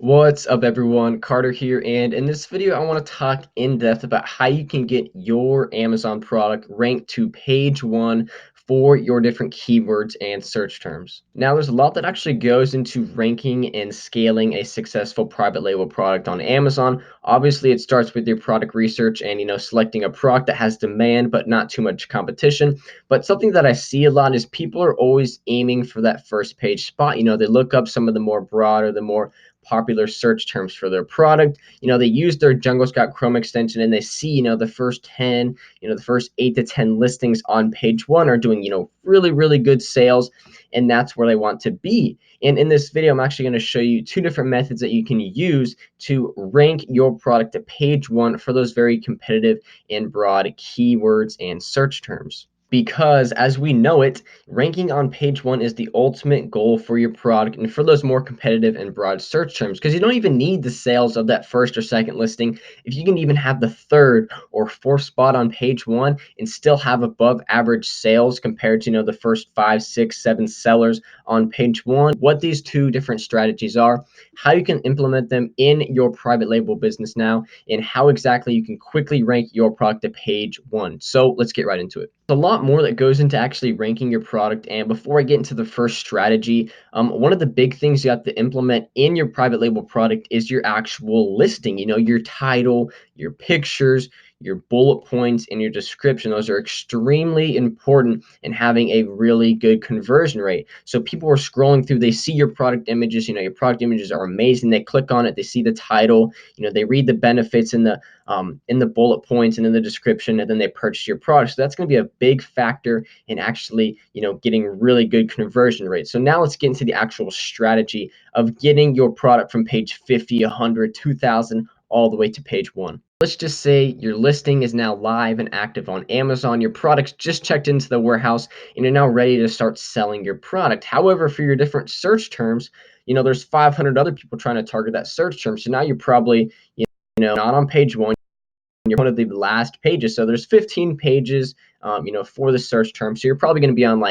What's up everyone, Carter here, and in this video I want to talk in depth about how you can get your Amazon product ranked to page 1 for your different keywords and search terms. Now there's a lot that actually goes into ranking and scaling a successful private label product on Amazon. Obviously it starts with your product research and selecting a product that has demand but not too much competition. But something that I see a lot is people are always aiming for that first page spot. They look up some of the more broad or the more popular search terms for their product. They use their Jungle Scout Chrome extension and they see, the first 10, the first 8 to 10 listings on page 1 are doing, really, really good sales. And that's where they want to be. And in this video, I'm actually going to show you 2 different methods that you can use to rank your product to page 1 for those very competitive and broad keywords and search terms. Because as we know it, ranking on page 1 is the ultimate goal for your product and for those more competitive and broad search terms, because you don't even need the sales of that first or second listing. If you can even have the third or fourth spot on page 1 and still have above average sales compared to the first 5, 6, 7 sellers on page 1, what these 2 different strategies are, how you can implement them in your private label business now, and how exactly you can quickly rank your product to page 1. So let's get right into it. A lot more that goes into actually ranking your product. And before I get into the first strategy, one of the big things you have to implement in your private label product is your actual listing. Your title, your pictures, your bullet points, and your description. Those are extremely important in having a really good conversion rate. So people are scrolling through, they see your product images. Your product images are amazing. They click on it, they see the title, they read the benefits in the bullet points and in the description, and then they purchase your product. So that's going to be a big factor in actually, getting really good conversion rates. So now let's get into the actual strategy of getting your product from page 50, 100, 2,000, all the way to page 1. Let's just say your listing is now live and active on Amazon. Your product's just checked into the warehouse and you're now ready to start selling your product. However, for your different search terms, there's 500 other people trying to target that search term. So now you're probably, not on page 1. You're one of the last pages. So there's 15 pages, for the search term. So you're probably going to be on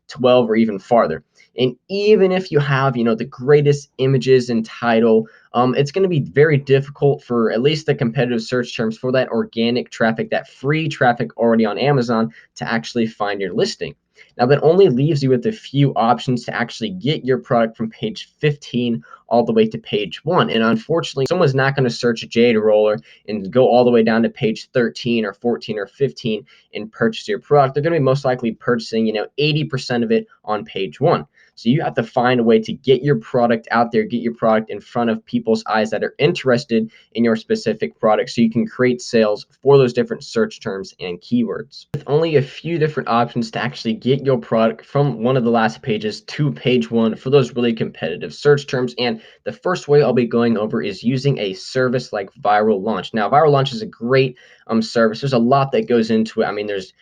12 or even farther. And even if you have, the greatest images and title, it's going to be very difficult for at least the competitive search terms for that organic traffic, that free traffic already on Amazon to actually find your listing. Now that only leaves you with a few options to actually get your product from page 15 all the way to page 1. And unfortunately, someone's not going to search a Jade Roller and go all the way down to page 13 or 14 or 15 and purchase your product. They're going to be most likely purchasing, 80% of it on page 1. So you have to find a way to get your product out there, get your product in front of people's eyes that are interested in your specific product so you can create sales for those different search terms and keywords. With only a few different options to actually get your product from one of the last pages to page 1 for those really competitive search terms. And the first way I'll be going over is using a service like Viral Launch. Now, Viral Launch is a great service. There's a lot that goes into it. I mean, there's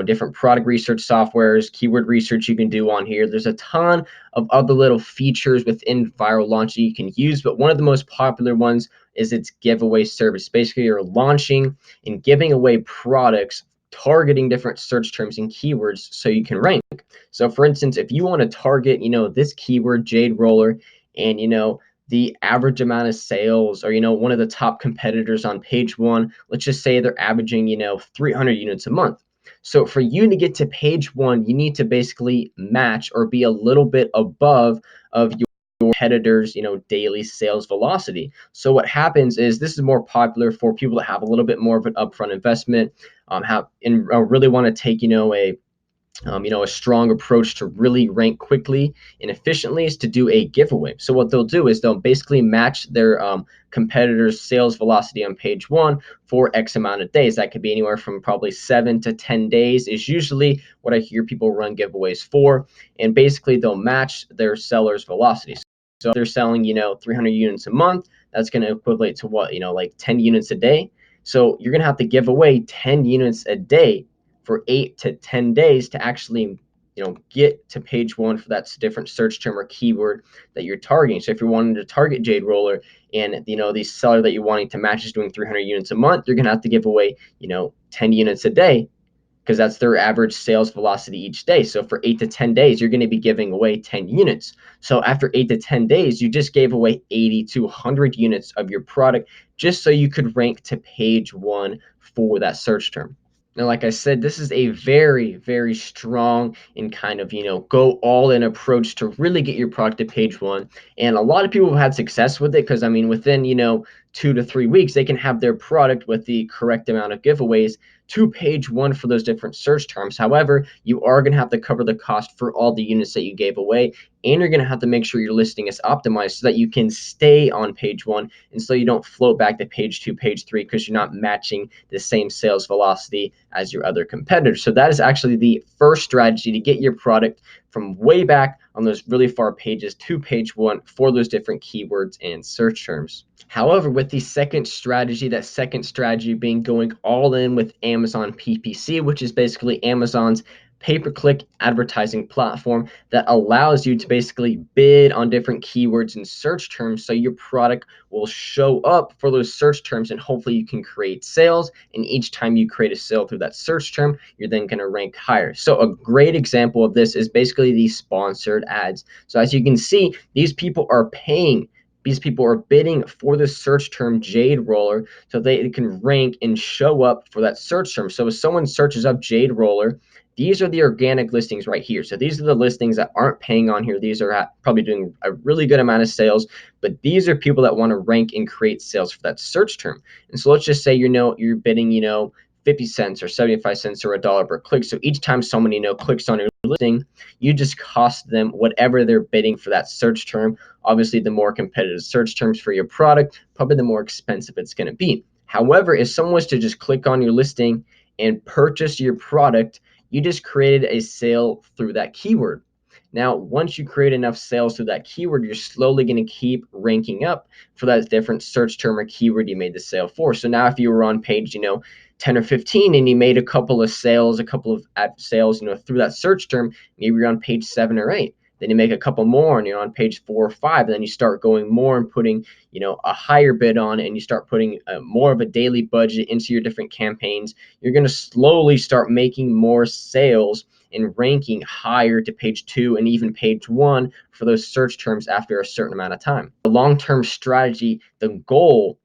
different product research softwares, keyword research you can do on here. There's a ton of other little features within Viral Launch that you can use, but one of the most popular ones is its giveaway service. Basically, you're launching and giving away products targeting different search terms and keywords so you can rank. So for instance, if you want to target, this keyword Jade Roller and the average amount of sales or one of the top competitors on page 1, let's just say they're averaging 300 units a month. So for you to get to page 1, you need to basically match or be a little bit above of your competitors, daily sales velocity. So what happens is this is more popular for people that have a little bit more of an upfront investment, really want to take, a strong approach to really rank quickly and efficiently is to do a giveaway. So what they'll do is they'll basically match their competitors' sales velocity on page 1 for X amount of days. That could be anywhere from probably 7 to 10 days is usually what I hear people run giveaways for. And basically they'll match their sellers' velocity. So if they're selling, 300 units a month, that's going to equivalent to what, like 10 units a day. So you're going to have to give away 10 units a day for 8 to 10 days to actually get to page 1 for that different search term or keyword that you're targeting. So if you're wanting to target Jade Roller and the seller that you're wanting to match is doing 300 units a month, you're going to have to give away 10 units a day because that's their average sales velocity each day. So for 8 to 10 days, you're going to be giving away 10 units. So after 8 to 10 days, you just gave away 80 to 100 units of your product just so you could rank to page 1 for that search term. Now, like I said, this is a very, very strong and kind of, go all in approach to really get your product to page 1. And a lot of people have had success with it because, I mean, within, 2 to 3 weeks, they can have their product with the correct amount of giveaways to page 1 for those different search terms. However, you are going to have to cover the cost for all the units that you gave away, and you're going to have to make sure your listing is optimized so that you can stay on page 1 and so you don't float back to page 2, page 3 because you're not matching the same sales velocity as your other competitors. So that is actually the first strategy to get your product from way back on those really far pages to page 1 for those different keywords and search terms. However, with the second strategy, that second strategy being going all in with Amazon PPC, which is basically Amazon's pay-per-click advertising platform that allows you to basically bid on different keywords and search terms so your product will show up for those search terms, and hopefully you can create sales, and each time you create a sale through that search term, you're then going to rank higher. So a great example of this is basically these sponsored ads. So as you can see, these people are bidding for the search term Jade Roller so they can rank and show up for that search term. So if someone searches up Jade Roller, these are the organic listings right here. So these are the listings that aren't paying on here. These are probably doing a really good amount of sales, but these are people that want to rank and create sales for that search term. And so let's just say, you're bidding, 50 cents or 75 cents or $1 per click. So each time someone, clicks on your listing, you just cost them whatever they're bidding for that search term. Obviously, the more competitive search terms for your product, probably the more expensive it's going to be. However, if someone was to just click on your listing and purchase your product, you just created a sale through that keyword. Now, once you create enough sales through that keyword, you're slowly going to keep ranking up for that different search term or keyword you made the sale for. So now if you were on page, 10 or 15 and you made a couple of ad sales, through that search term, maybe you're on page 7 or 8. Then you make a couple more and you're on page 4 or 5. And then you start going more and putting, a higher bid on, and you start putting more of a daily budget into your different campaigns. You're going to slowly start making more sales and ranking higher to page 2 and even page 1 for those search terms after a certain amount of time. The long-term strategy, the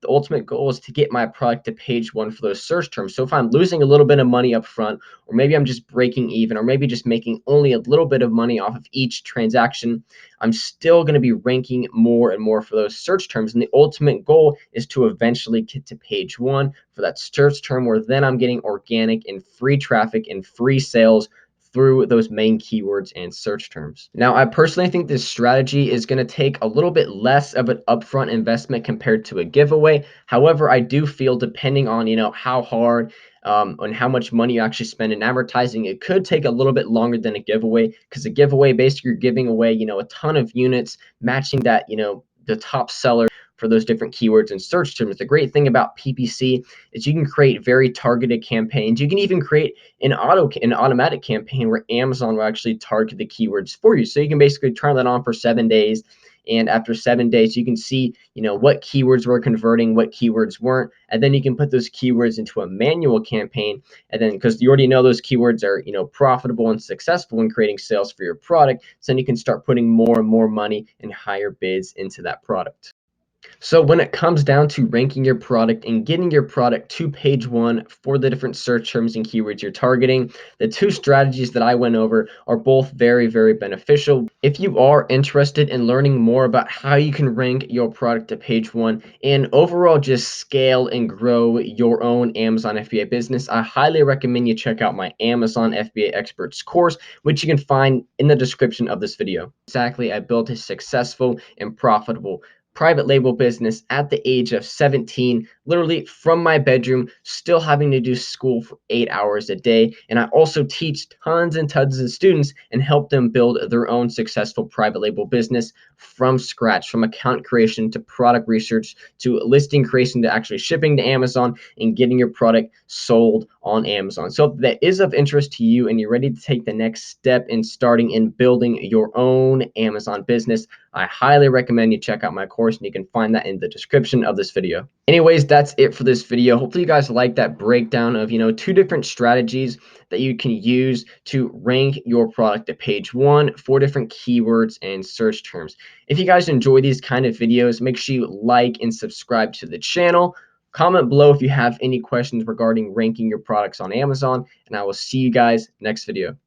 ultimate goal is to get my product to page 1 for those search terms. So if I'm losing a little bit of money up front, or maybe I'm just breaking even, or maybe just making only a little bit of money off of each transaction, I'm still going to be ranking more and more for those search terms. And the ultimate goal is to eventually get to page 1 for that search term, where then I'm getting organic and free traffic and free sales through those main keywords and search terms. Now, I personally think this strategy is going to take a little bit less of an upfront investment compared to a giveaway. However, I do feel, depending on, how hard and how much money you actually spend in advertising, it could take a little bit longer than a giveaway, because a giveaway, basically you're giving away, a ton of units, matching that, the top seller for those different keywords and search terms. The great thing about PPC is you can create very targeted campaigns. You can even create an automatic campaign where Amazon will actually target the keywords for you. So you can basically turn that on for 7 days. And after 7 days, you can see, what keywords were converting, what keywords weren't. And then you can put those keywords into a manual campaign. And then, because you already know those keywords are, profitable and successful in creating sales for your product, so then you can start putting more and more money and higher bids into that product. So when it comes down to ranking your product and getting your product to page 1 for the different search terms and keywords you're targeting, the two strategies that I went over are both very, very beneficial. If you are interested in learning more about how you can rank your product to page 1 and overall just scale and grow your own Amazon FBA business, I highly recommend you check out my Amazon FBA Experts course, which you can find in the description of this video. Exactly, I built a successful and profitable private label business at the age of 17, literally from my bedroom, still having to do school for 8 hours a day. And I also teach tons and tons of students and help them build their own successful private label business from scratch, from account creation to product research to listing creation to actually shipping to Amazon and getting your product sold on Amazon. So if that is of interest to you and you're ready to take the next step in starting and building your own Amazon business, I highly recommend you check out my course. course, and you can find that in the description of this video. Anyways, that's it for this video. Hopefully you guys like that breakdown of, two different strategies that you can use to rank your product to page 1 for different keywords and search terms. If you guys enjoy these kind of videos, make sure you like and subscribe to the channel. Comment below if you have any questions regarding ranking your products on Amazon, and I will see you guys next video.